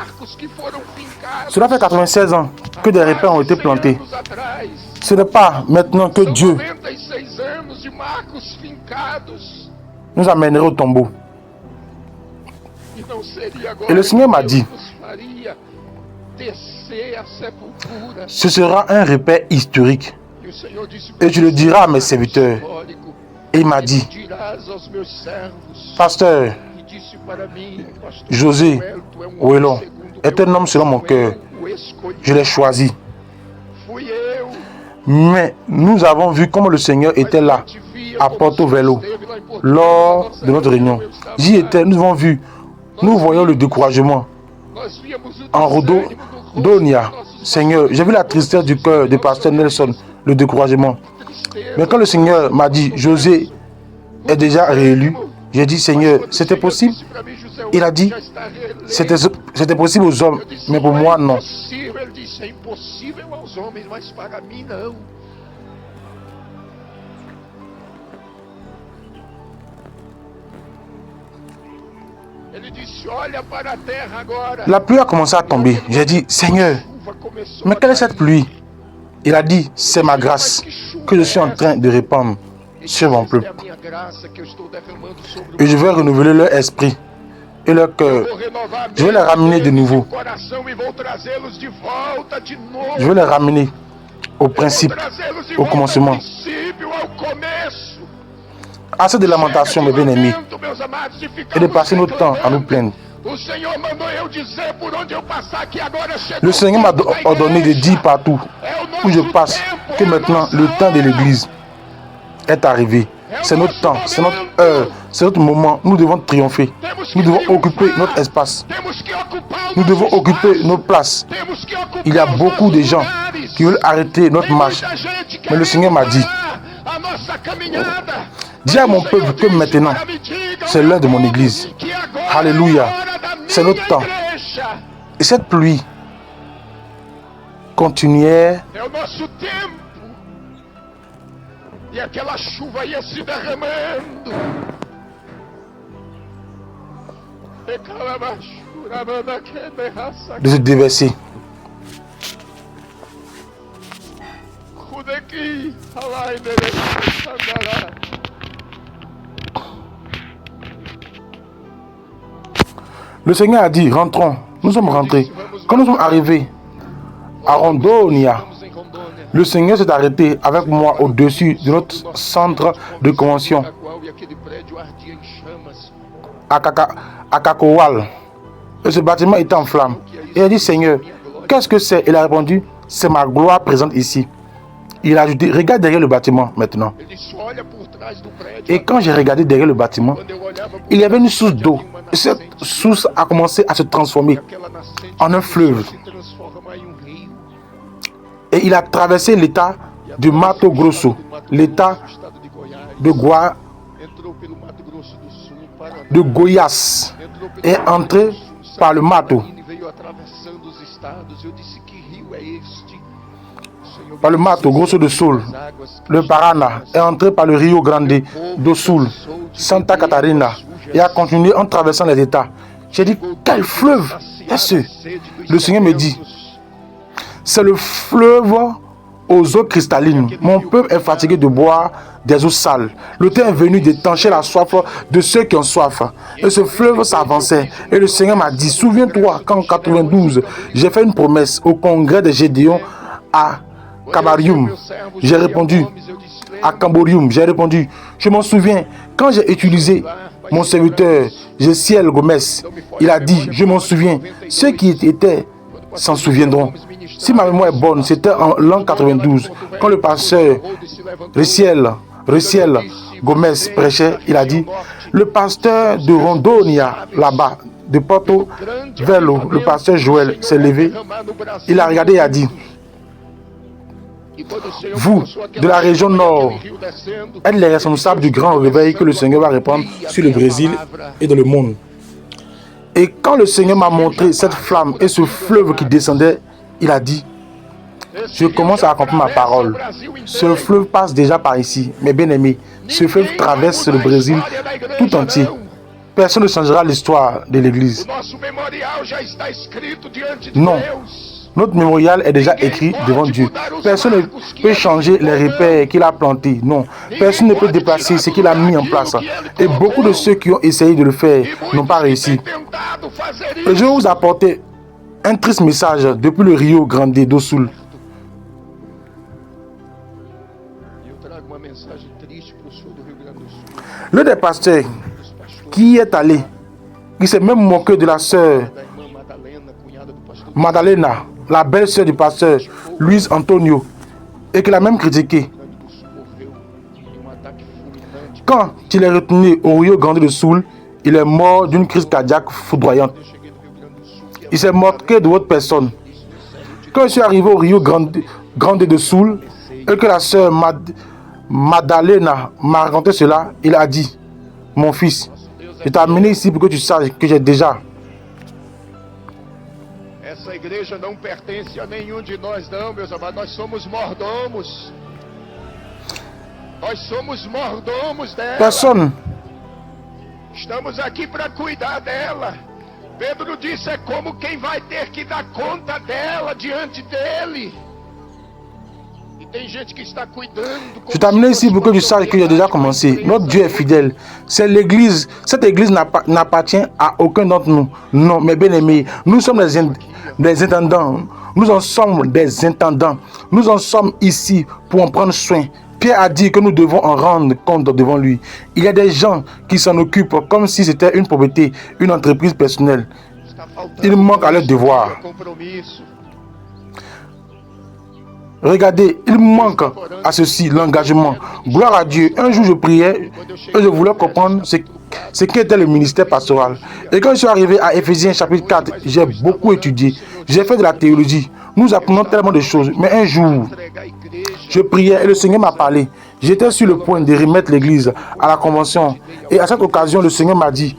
Cela fait 96 ans que des repères ont été plantés. Ce n'est pas maintenant que Dieu nous amènera au tombeau. Et le Seigneur m'a dit, ce sera un repère historique. Et tu le diras à mes serviteurs. Et il m'a dit, pasteur José Ouelon est un homme selon mon cœur. Je l'ai choisi. Mais nous avons vu comment le Seigneur était là, à Porto Velho, lors de notre réunion. J'y étais, nous avons vu, nous voyons le découragement. En Rodonia, Seigneur, j'ai vu la tristesse du cœur du pasteur Nelson, le découragement. Mais quand le Seigneur m'a dit, José est déjà réélu, j'ai dit, Seigneur, c'était possible? Il a dit, c'était possible aux hommes, mais pour moi, non. La pluie a commencé à tomber. J'ai dit, Seigneur, mais quelle est cette pluie? Il a dit, c'est ma grâce que je suis en train de répandre. sur mon peuple. Esta é a minha graça que eu estou derramando sobre o Et je vais renouveler leur esprit et leur cœur. Vou renovar Je vais les ramener de nouveau. o coração e vou trazê-los de volta de novo. Je vais les ramener au Eu vou principe, trazê-los de au volta commencement. ao princípio, ao começo. Assez de lamentation, mes bien-aimés, Lamento, meus amados, de et de ficarmos passer notre temps à nous reclamando. plaindre. O Senhor mandou eu dizer por onde eu passar que agora chegou Le Seigneur m'a o tempo da ordonné de igreja. dire partout É o où je nosso passe tempo, que é a maintenant nossa le temps de hora. l'Église est arrivé. C'est notre temps, c'est notre heure, c'est notre moment. Nous devons triompher. Temos que Nous devons triunfar. occuper notre espace. Temos que ocupar o Nous nosso devons occuper espaço. nos places. Temos que ocupar Il y a os beaucoup nossos de gens lugares. qui veulent arrêter notre Tem marche. muita gente Mais le Seigneur m'a dit, parar a nossa caminhada. dis à Mas mon o Senhor peuple que disse maintenant, para me digam, c'est l'heure de mon église. que agora Alléluia. é a hora da C'est minha notre temps. igreja. Et cette pluie continuait É o nosso tempo. E aquela chuva ia se derramando. E calabachura, que raça. de se déverser. Kudeki, alai, dele, sandara. Le Seigneur a dit, rentrons. Nous sommes rentrés. Quand nous sommes arrivés à Rondonia, Estamos em Rondônia. le Seigneur s'est arrêté avec moi au-dessus de notre centre de convention E aquele prédio ardia em chamas. à Kakowal. Et ce bâtiment était en flammes. Et il a dit, Seigneur, qu'est-ce que c'est? Il a répondu, c'est ma gloire présente ici. Il a ajouté, regarde derrière le bâtiment maintenant. Ele disse, olha por trás do prédio. Et quand j'ai regardé derrière le bâtiment, Quando eu olhava por il y avait une trás do source prédio, d'eau. havia uma Et cette nascente. source a commencé à se transformer Aquela nascente en un fleuve. se transforma em rio. Et il a traversé l'état de Mato Grosso, l'état O estado de Goiás. Entrou pelo Mato Grosso do Sul, Paraná. de Goiás Entrou pelo est Mato entré Grosso do Sul, par le Santa Mato. Catarina, e veio atravessando os estados. Eu disse, que rio é este? O Senhor Par le me Mato disse, Grosso do Sul, as águas que le Paraná est entré par le Rio Grande do Sul, Santa Catarina, et a continué en traversant les États. J'ai dit, quel fleuve est-ce? Le Seigneur me dit, c'est le fleuve aux eaux cristallines. Mon peuple est fatigué de boire des eaux sales. Le temps est venu d'étancher la soif de ceux qui ont soif. Et ce fleuve s'avançait. Et le Seigneur m'a dit, souviens-toi qu'en 92, j'ai fait une promesse au congrès de Gédéon à Camborium. J'ai répondu, à Camborium, j'ai répondu, je m'en souviens, quand j'ai utilisé mon serviteur, Gésiel Gomez, il a dit, je m'en souviens, ceux qui étaient s'en souviendront. Si ma mémoire est bonne, c'était en l'an 92, quand le pasteur Gésiel Gomez prêchait, il a dit, le pasteur de Rondonia, là-bas, de Porto Velho, le pasteur Joël s'est levé, il a regardé et a dit, vous, de la région nord, êtes les responsables du grand réveil que le Seigneur va répandre sur le Brésil et dans le monde. Et quand le Seigneur m'a montré cette flamme et ce fleuve qui descendait, il a dit, je commence à accomplir ma parole. Ce fleuve passe déjà par ici, mes bien-aimés. Ce fleuve traverse le Brésil tout entier. Personne ne changera l'histoire de l'Église. Non. Notre mémorial est déjà écrit devant Dieu. Personne ne peut changer les repères qu'il a plantés. Non. Personne ne peut déplacer ce qu'il a mis en place. Et beaucoup de ceux qui ont essayé de le faire n'ont pas réussi. Et je vais vous apporter un triste message depuis le Rio Grande do Sul. L'un des pasteurs qui est allé, il s'est même moqué de la sœur Madalena, la belle-sœur du pasteur Luis Antonio, et qu'il a même critiqué. Quand il est retourné au Rio Grande do Sul, il est mort d'une crise cardiaque foudroyante. Il s'est moqué de votre personne. Quand je suis arrivé au Rio Grande do Sul et que la sœur Madalena m'a raconté cela, il a dit, mon fils, je t'ai amené ici pour que tu saches que j'ai déjà. Essa igreja não pertence a nenhum de nós, não, meus amados. Nós somos mordomos. Nós somos mordomos dela. Personne. Estamos aqui para cuidar dela. Pedro disse, é como quem vai ter que dar conta dela diante dele. Je t'amène ici pour que tu saches que j'ai déjà commencé. Notre Dieu est fidèle. C'est l'église. Cette église n'appartient à aucun d'entre nous. Non, mes bien-aimés, nous sommes des intendants. Nous en sommes des intendants. Nous en sommes ici pour en prendre soin. Pierre a dit que nous devons en rendre compte devant lui. Il y a des gens qui s'en occupent comme si c'était une propriété, une entreprise personnelle. Ils manquent à leur devoir. Regardez, il manque à ceci, l'engagement. Gloire à Dieu. Un jour, je priais et je voulais comprendre ce qu'était le ministère pastoral. Et quand je suis arrivé à Éphésiens chapitre 4, j'ai beaucoup étudié. J'ai fait de la théologie. Nous apprenons tellement de choses. Mais un jour, je priais et le Seigneur m'a parlé. J'étais sur le point de remettre l'église à la convention. Et à cette occasion, le Seigneur m'a dit,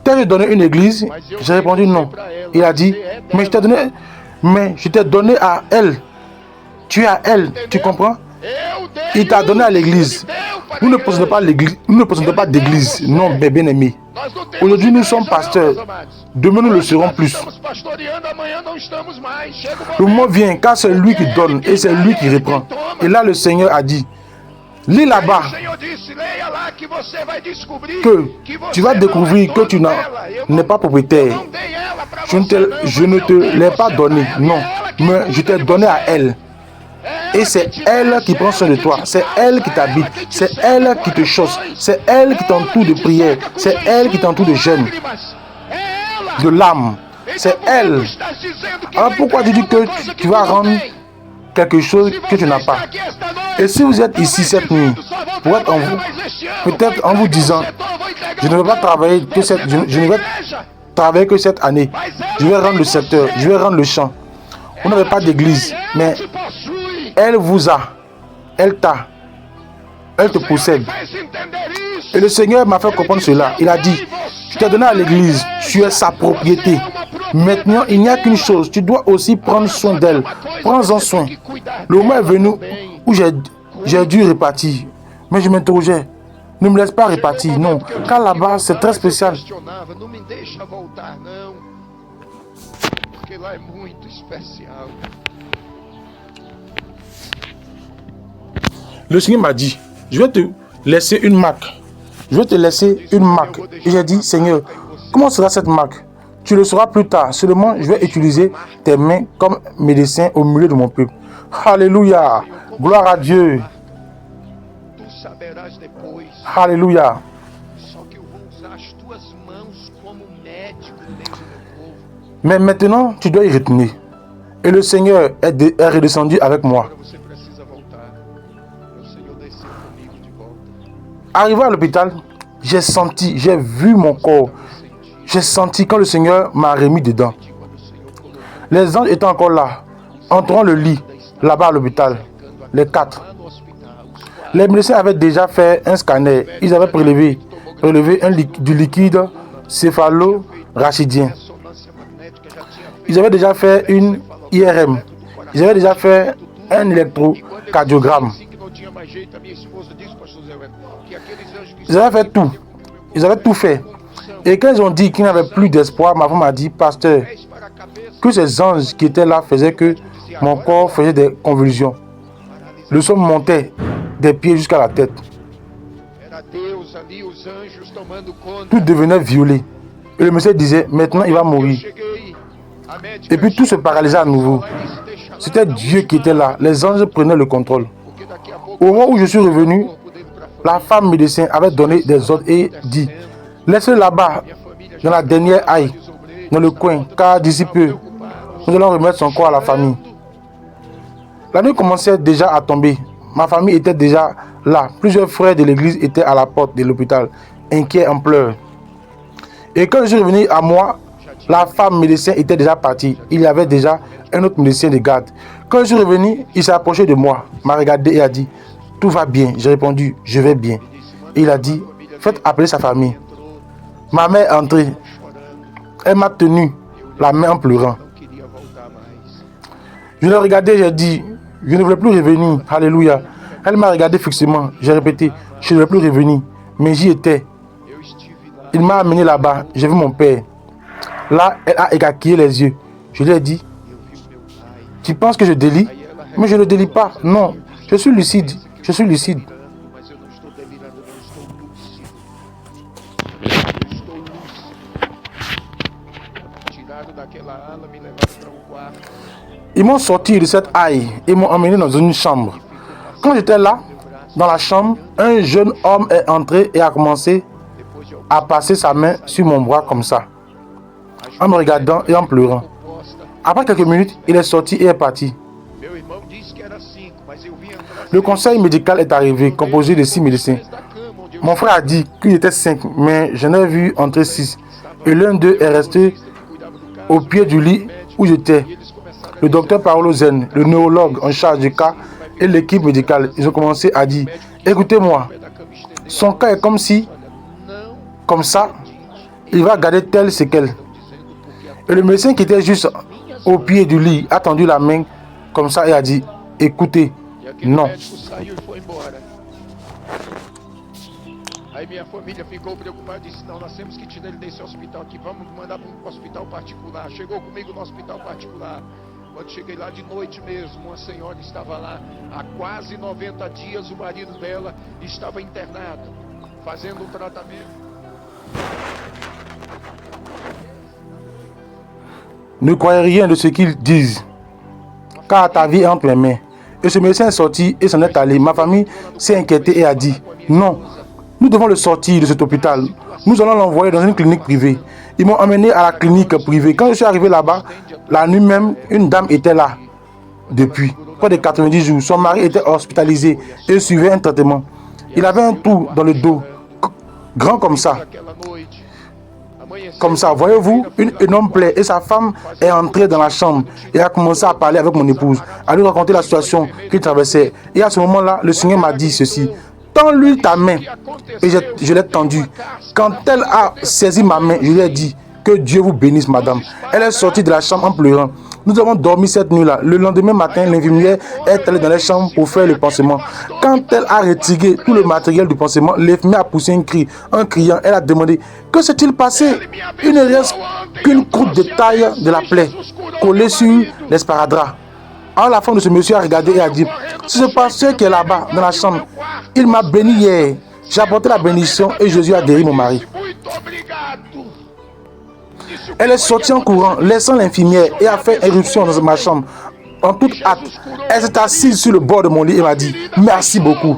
t'as donné une église? J'ai répondu non. Il a dit, mais je t'ai donné à elle. Tu es à elle, tu comprends? Il t'a donné à l'église. Nous ne possédons pas l'église, nous ne possédons pas d'église. Non, mes bien-aimés. Aujourd'hui, nous sommes pasteurs. Demain, nous le serons plus. Le moment vient car c'est lui qui donne et c'est lui qui reprend. Et là, le Seigneur a dit, lis là-bas que tu vas découvrir que tu n'es pas propriétaire. Je ne te l'ai pas donné, non, mais je t'ai donné à elle. Et c'est elle qui prend soin de toi, c'est elle qui t'habite, c'est elle qui te chausse, c'est elle qui t'entoure de prière, c'est elle qui t'entoure de jeûne, de l'âme, c'est elle. Alors pourquoi tu dis que tu vas rendre quelque chose que tu n'as pas? Et si vous êtes ici cette nuit, pour être en vous, peut-être en vous disant, je ne vais pas travailler que je ne vais travailler que cette année, je vais rendre le secteur, je vais rendre le champ. Vous n'avez pas d'église, mais elle vous a, elle te possède. Et le Seigneur m'a fait comprendre cela. Il a dit, je t'ai donné à l'église, tu es sa propriété. Maintenant, il n'y a qu'une chose, tu dois aussi prendre soin d'elle. Prends-en soin. Le moment est venu où j'ai dû répartir. Mais je m'interrogeais, ne me laisse pas répartir, non. Car là-bas, c'est très spécial. Le Seigneur m'a dit, je vais te laisser une marque. Je vais te laisser une marque. Et j'ai dit, Seigneur, comment sera cette marque? Tu le sauras plus tard. Seulement, je vais utiliser tes mains comme médecin au milieu de mon peuple. Alléluia. Gloire à Dieu. Alléluia. Mais maintenant, tu dois y retenir. Et le Seigneur est redescendu avec moi. Arrivé à l'hôpital, j'ai senti, j'ai vu mon corps. J'ai senti quand le Seigneur m'a remis dedans. Les anges étaient encore là, entourant le lit, là-bas à l'hôpital, les 4. Les médecins avaient déjà fait un scanner. Ils avaient prélevé du liquide céphalo-rachidien. Ils avaient déjà fait une IRM. Ils avaient déjà fait un électrocardiogramme. Ils avaient fait tout. Ils avaient tout fait. Et quand ils ont dit qu'il n'y avait plus d'espoir, ma femme m'a dit, pasteur, que ces anges qui étaient là faisaient que mon corps faisait des convulsions. Le son montait des pieds jusqu'à la tête. Tout devenait violet. Et le monsieur disait, maintenant il va mourir. Et puis tout se paralysait à nouveau. C'était Dieu qui était là. Les anges prenaient le contrôle. Au moment où je suis revenu, la femme médecin avait donné des ordres et dit, laissez-le là-bas, dans la dernière haie, dans le coin, car d'ici peu, nous allons remettre son corps à la famille. La nuit commençait déjà à tomber. Ma famille était déjà là. Plusieurs frères de l'église étaient à la porte de l'hôpital, inquiets en pleurs. Et quand je suis revenu à moi, la femme médecin était déjà partie. Il y avait déjà un autre médecin de garde. Quand je suis revenu, il s'est approché de moi, m'a regardé et a dit, tout va bien. J'ai répondu, je vais bien. Et il a dit, faites appeler sa famille. Ma mère est entrée. Elle m'a tenu la main en pleurant. Je l'ai regardé, j'ai dit, je ne voulais plus revenir. Alléluia. Elle m'a regardé fixement. J'ai répété, je ne voulais plus revenir. Mais j'y étais. Il m'a amené là-bas. J'ai vu mon père. Là, elle a écarquillé les yeux. Je lui ai dit, tu penses que je délie? Mais je ne délie pas. Non. Je suis lucide. Je suis lucide. Mas eu não estou delirando, não, estou lúcido. Eu estou lúcido. Tiraram daquela ala, me levaram para um quarto. Ils m'ont sorti de cette haie et m'ont emmené dans une chambre. Quand j'étais là, dans la chambre, un jeune homme est entré et a commencé Depois de alguns à passer sa main sur mon bras comme ça, en me regardant et en pleurant. composta, Après quelques minutes, il est sorti et est parti. meu irmão disse que era 5, mas eu vi entrar Le conseil médical est arrivé, composé de 6 médecins. da cama onde eu Mon frère a dit qu'il était 5, mais j'en ai vu entrer 6. Et l'un d'eux est resté cuidava do caso. au pied du lit où j'étais. Le docteur Paolo Zen, le neurologue en charge du cas, et l'équipe médicale, ils ont commencé à dire, écoutez-moi, Da cama estendeu. son cas est comme si, Olha, não comme ça, il va garder telle séquelle. dizendo porque a Et le médecin qui était juste au pied du lit a tendu la main comme ça et a dit, écoutez, E aquele non. médico saiu e foi embora. Aí minha família ficou preocupada e disse, não, nós temos que tirar ele desse hospital aqui, vamos mandar para um hospital particular. Chegou comigo no hospital particular. Quando cheguei lá de noite mesmo, uma senhora estava lá há quase 90 dias, o marido dela estava internado, fazendo um tratamento. Ne croyez rien de ce qu'ils disent, car ta vie est entre mes mains. Et ce médecin est sorti et s'en est allé. Ma famille s'est inquiétée et a dit, non, nous devons le sortir de cet hôpital. Nous allons l'envoyer dans une clinique privée. Ils m'ont emmené à la clinique privée. Quand je suis arrivé là-bas, la nuit même, une dame était là depuis près de 90 jours. Son mari était hospitalisé et suivait un traitement. Il avait un trou dans le dos, grand comme ça. Aquela noite, amanheceu, Comme ça, voyez-vous, une énorme plaie. Et sa femme est entrée dans la chambre et a commencé à parler avec mon épouse, à lui raconter la situation qu'il traversait. Et à ce moment-là, le Seigneur m'a dit ceci, tends-lui ta main. Et je l'ai tendue. Quand elle a saisi ma main, je lui ai dit, que Dieu vous bénisse, madame. Elle est sortie de la chambre en pleurant. Nous avons dormi cette nuit-là. Le lendemain matin, l'infirmière est allée dans les chambres pour faire le pansement. Quand elle a retiré tout le matériel du pansement, l'infirmière a poussé un cri. En criant, elle a demandé, que s'est-il passé? Il ne reste qu'une croûte de taille de la plaie collée sur l'esparadrap. Alors la femme de ce monsieur a regardé et a dit, c'est ce pasteur qui est là-bas, dans la chambre. Il m'a béni hier. J'ai apporté la bénédiction et Jésus a guéri mon mari. muito obrigado. Elle est sortie en courant, laissant l'infirmière et a fait éruption dans ma chambre. En toute hâte, elle s'est assise sur le bord de mon lit et m'a dit, merci beaucoup.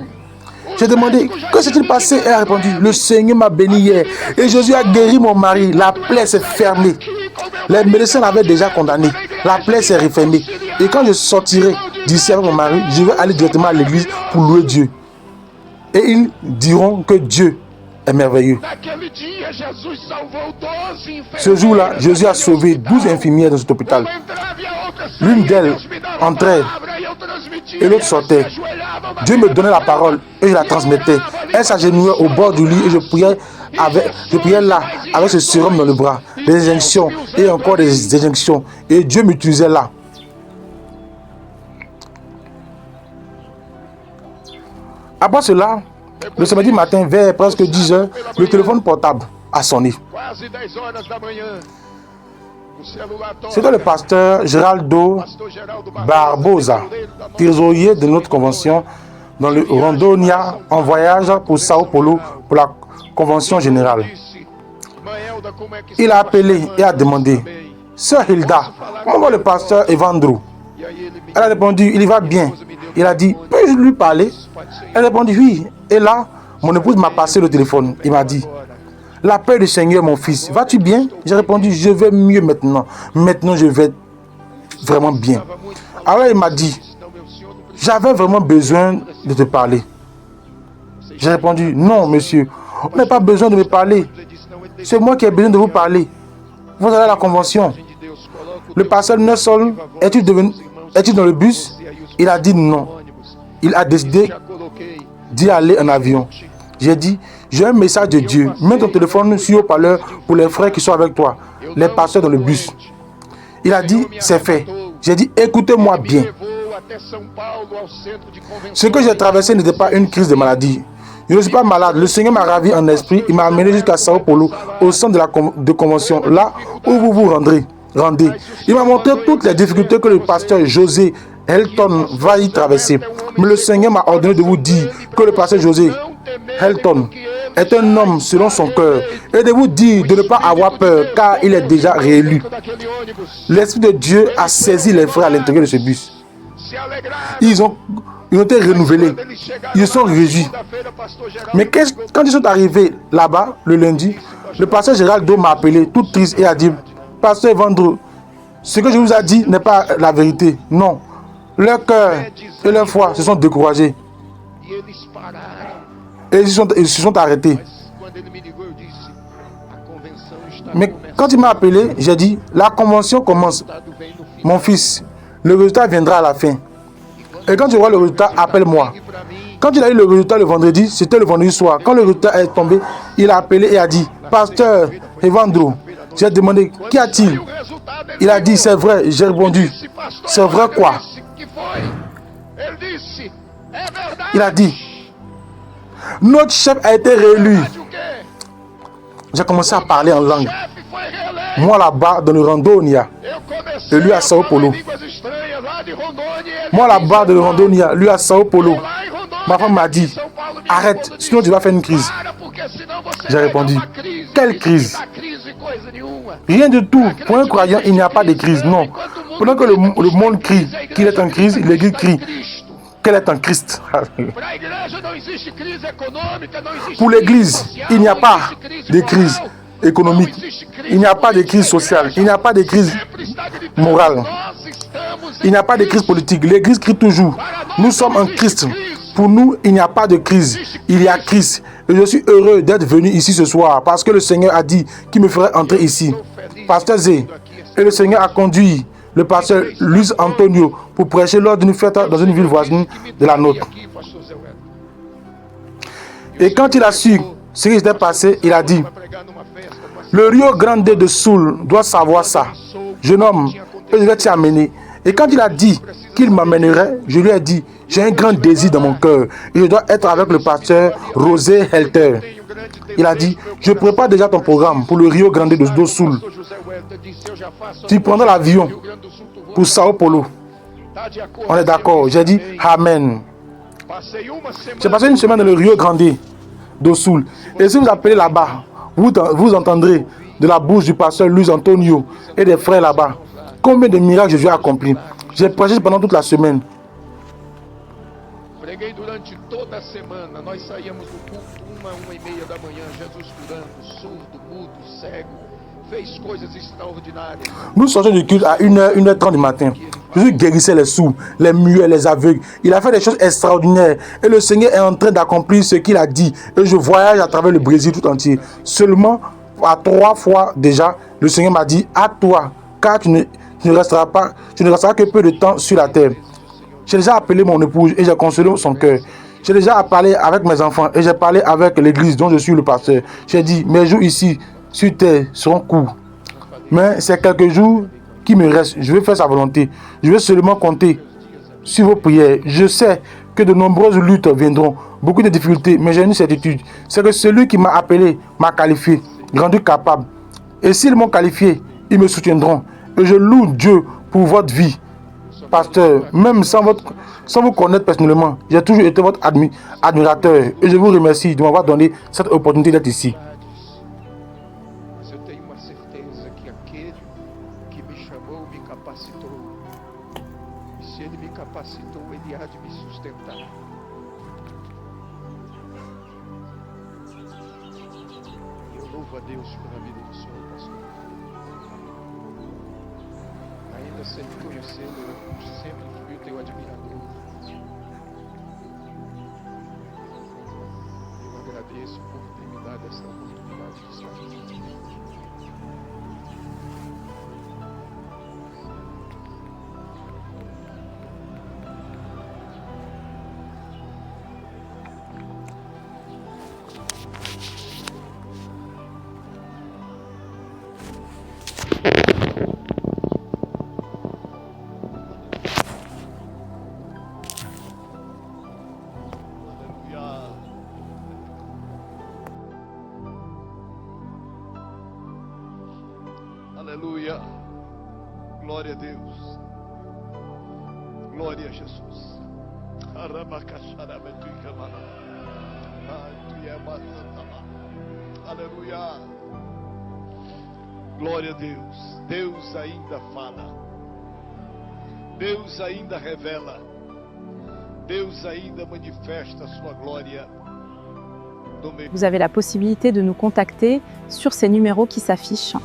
J'ai demandé, que s'est-il passé? Elle a répondu, le Seigneur m'a béni hier et Jésus a guéri mon mari. La plaie s'est fermée. Les médecins l'avaient déjà condamné. La plaie s'est refermée. Et quand je sortirai d'ici avec mon mari, je vais aller directement à l'église pour louer Dieu. Et ils diront que Dieu est merveilleux. Naquele dia, Jesus salvou 12 enfermos. Ce jour-là, Jésus a sauvé 12 infirmières dans cet hôpital. Uma entrava e a outra L'une saía. d'elles Deus me dava a entrait palavra e eu transmitia. et l'autre sortait. Elas se ajoelhavam na Dieu me donnait la parole et je la transmettais. Elle s'agenouillait au bord du lit et je priais là avec ce sérum dans le bras, des injections et encore des injections. Et Dieu m'utilisait là. Après cela, le samedi matin, vers presque 10 heures, le téléphone portable a sonné. quase 10 horas da manhã. O celular toca. C'était le pasteur Geraldo Pastor Geraldo Barbosa, trésorier de notre convention dans le Rondônia, en voyage pour Sao Paulo pour la convention générale. disse, Maelda, como é que Il está a a appelé pastor et a Maelda? demandé, Bem. Sœur Hilda, comment va le pasteur Evandro? E aí ele me Elle a répondu, il va bien. Il a dit, peux-je lui parler? Elle a répondu, oui. Et là, mon épouse m'a passé le téléphone. Il m'a dit, la paix du Seigneur, mon fils, vas-tu bien? J'ai répondu, je vais mieux maintenant. Maintenant, je vais vraiment bien. Alors, il m'a dit, não, meu senhor, não precisa. j'avais vraiment besoin de te parler. J'ai répondu, non, monsieur, on n'a pas besoin de me parler. Ele disse, não, ele tem C'est moi qui ai besoin de vous parler. Vous allez à la convention. de Deus. Coloca o Le pasteur Nelson, est-il dans le bus? Il a dit non. ônibus. Il a décidé Já coloquei. d'y aller en avion. J'ai dit, j'ai un message de Dieu. Mets ton téléphone sur haut-parleur pour les frères qui sont avec toi, les pasteurs dans le bus. Il a dit, c'est fait. J'ai dit, écoutez-moi bien. Levou até São Paulo, ao centro de Ce que j'ai traversé n'était pas une crise de maladie. Je ne suis pas malade. Le Seigneur m'a ravi en esprit. Il m'a amené jusqu'à Sao Paulo, au centre de la convention, là où vous vous rendez. Il m'a montré toutes les difficultés que le pasteur José Elton va y traverser. Mais le Seigneur m'a ordonné de vous dire que le pasteur José Helton est un homme selon son cœur et de vous dire de ne pas avoir peur car il est déjà réélu. L'Esprit de Dieu a saisi les frères à l'intérieur de ce bus. Ils ont été renouvelés. Ils sont réjouis. Mais quand ils sont arrivés là-bas le lundi, le pasteur Géraldo m'a appelé tout triste et a dit: Pasteur Evandro, ce que je vous ai dit n'est pas la vérité. Non. Leur cœur et leur foi se sont découragés. Et ils se sont arrêtés. Mais quand il m'a appelé, j'ai dit: la convention commence. Mon fils, le résultat viendra à la fin. Et quand tu vois le résultat, appelle-moi. Quand il a eu le résultat le vendredi, c'était le vendredi soir. Quand le résultat est tombé, il a appelé et a dit: Pasteur Evandro, j'ai demandé: qu'y a-t-il? Il a dit: c'est vrai. J'ai répondu: c'est vrai quoi? Il a dit: notre chef a été réélu. J'ai commencé à parler en langue. Moi là-bas dans le Rondônia, et lui à Sao Paulo. Moi là-bas dans le Rondônia, lui à Sao Paulo. Ma femme m'a dit: arrête, sinon tu vas faire une crise. J'ai répondu: quelle crise? Rien du tout. Pour un croyant, il n'y a pas de crise. Non. Pendant que le monde crie qu'il est en crise, l'Église crie qu'elle est en Christ. Pour l'Église, il n'y a pas de crise économique. Il n'y a pas de crise sociale. Il n'y a pas de crise morale. Il n'y a pas de crise politique. L'Église crie toujours: nous sommes en Christ. Pour nous, il n'y a pas de crise. Il y a Christ. Et je suis heureux d'être venu ici ce soir parce que le Seigneur a dit qu'il me ferait entrer ici. Pasteur Zé. Et le Seigneur a conduit le pasteur Luis Antonio pour prêcher lors d'une fête dans une ville voisine de la nôtre. Et quand il a su ce qui s'était passé, il a dit: le Rio Grande de Sul doit savoir ça. Jeune homme, je vais t'y amener. Et quand il a dit qu'il m'amènerait, je lui ai dit: j'ai un grand désir dans mon cœur et je dois être avec le pasteur José Helton. Il a dit: je prépare déjà ton programme pour le Rio Grande do Sul. Tu prendras l'avion pour Sao Paulo. On est d'accord. J'ai dit: amen. J'ai passé une semaine dans le Rio Grande do Sul. Et si vous appelez là-bas, vous entendrez de la bouche du pasteur Luis Antonio et des frères là-bas combien de miracles Jésus a accompli. J'ai prêché pendant toute la semaine. Preguei durante toda a semana. Nós saíamos do culto 1h30 da manhã. Jesus curando, surdo, mudo, cego. Fez coisas extraordinárias. Nous sortions du culte à 1h, 1h30 du matin. Jésus guérissait les sourds, les muets, les aveugles. Il a fait des choses extraordinaires. Et le Seigneur est en train d'accomplir ce qu'il a dit. Et je voyage à travers le Brésil tout entier. Seulement, à 3 fois déjà, le Seigneur m'a dit: à toi, car tu ne resteras que peu de temps sur la terre. J'ai déjà appelé mon épouse et j'ai consolé son cœur. J'ai déjà parlé avec mes enfants et j'ai parlé avec l'église dont je suis le pasteur. J'ai dit: mes jours ici sur terre seront courts. Mais c'est quelques jours qui me restent. Je vais faire sa volonté. Je vais seulement compter sur vos prières. Je sais que de nombreuses luttes viendront, beaucoup de difficultés, mais j'ai une certitude. C'est que celui qui m'a appelé m'a qualifié, rendu capable. Et s'ils m'ont qualifié, ils me soutiendront. Et je loue Dieu pour votre vie. Pasteur, même sans vous connaître personnellement, j'ai toujours été votre admirateur et je vous remercie de m'avoir donné cette opportunité d'être ici. Mas eu tenho uma certeza que aquele que me chamou me capacitou. E se ele me capacitou, ele há de me sustentar. E eu louvo a Deus pela vida do Senhor, pastor. Ainda sem me conhecê-lo, eu sempre fui o teu admirador. Eu agradeço por ter me dado essa oportunidade de estar aqui. Aleluia. Glória a Deus. Glória a Jesus. Aleluia. Glória a Deus. Deus ainda fala. Deus ainda revela. Deus ainda manifesta a sua glória. Vous avez la possibilité de nous contacter sur ces numéros qui s'affichent.